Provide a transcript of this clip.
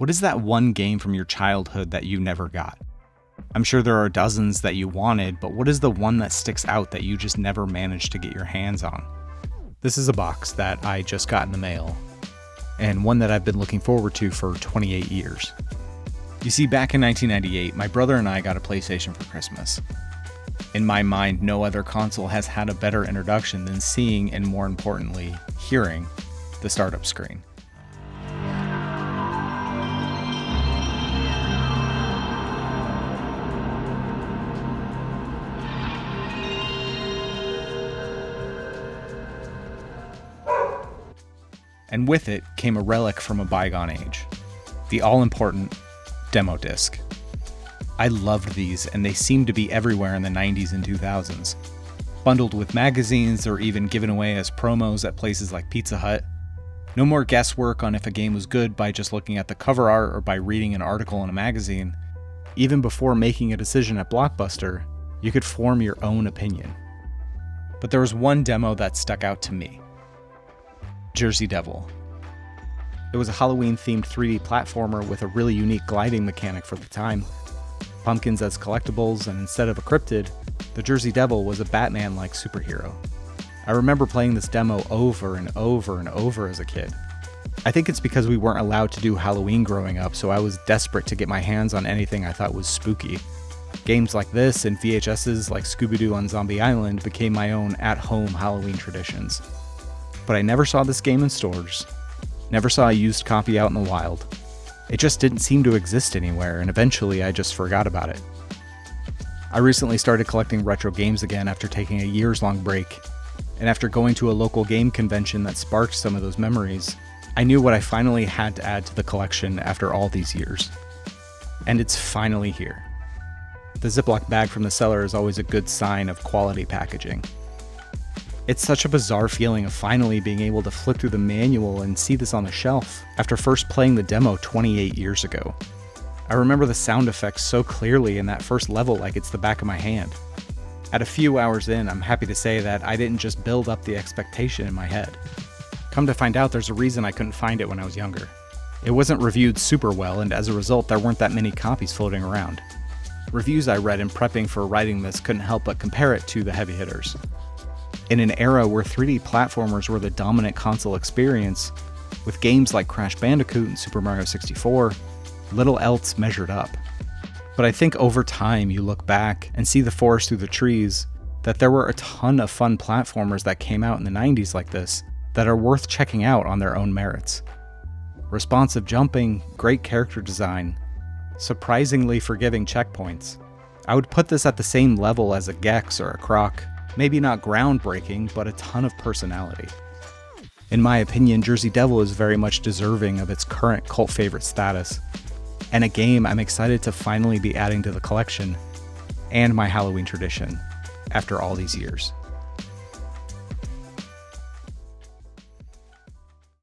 What is that one game from your childhood that you never got? I'm sure there are dozens that you wanted, but what is the one that sticks out that you just never managed to get your hands on? This is a box that I just got in the mail, and one that I've been looking forward to for 28 years. You see, back in 1998, my brother and I got a PlayStation for Christmas. In my mind, no other console has had a better introduction than seeing, and more importantly, hearing, the startup screen. And with it came a relic from a bygone age, the all-important demo disc. I loved these, and they seemed to be everywhere in the 90s and 2000s. Bundled with magazines or even given away as promos at places like Pizza Hut. No more guesswork on if a game was good by just looking at the cover art or by reading an article in a magazine. Even before making a decision at Blockbuster, you could form your own opinion. But there was one demo that stuck out to me. Jersey Devil. It was a Halloween-themed 3D platformer with a really unique gliding mechanic for the time. Pumpkins as collectibles, and instead of a cryptid, the Jersey Devil was a Batman-like superhero. I remember playing this demo over and over and over as a kid. I think it's because we weren't allowed to do Halloween growing up, so I was desperate to get my hands on anything I thought was spooky. Games like this and VHSs like Scooby-Doo on Zombie Island became my own at-home Halloween traditions. But I never saw this game in stores, never saw a used copy out in the wild. It just didn't seem to exist anywhere, and eventually I just forgot about it. I recently started collecting retro games again after taking a years-long break, and after going to a local game convention that sparked some of those memories, I knew what I finally had to add to the collection after all these years. And it's finally here. The Ziploc bag from the seller is always a good sign of quality packaging. It's such a bizarre feeling of finally being able to flip through the manual and see this on the shelf after first playing the demo 28 years ago. I remember the sound effects so clearly in that first level like it's the back of my hand. At a few hours in, I'm happy to say that I didn't just build up the expectation in my head. Come to find out, there's a reason I couldn't find it when I was younger. It wasn't reviewed super well, and as a result, there weren't that many copies floating around. Reviews I read in prepping for writing this couldn't help but compare it to the heavy hitters. In an era where 3D platformers were the dominant console experience, with games like Crash Bandicoot and Super Mario 64, little else measured up. But I think over time you look back and see the forest through the trees, that there were a ton of fun platformers that came out in the 90s like this that are worth checking out on their own merits. Responsive jumping, great character design, surprisingly forgiving checkpoints. I would put this at the same level as a Gex or a Croc. Maybe not groundbreaking, but a ton of personality. In my opinion, Jersey Devil is very much deserving of its current cult favorite status, and a game I'm excited to finally be adding to the collection and my Halloween tradition after all these years.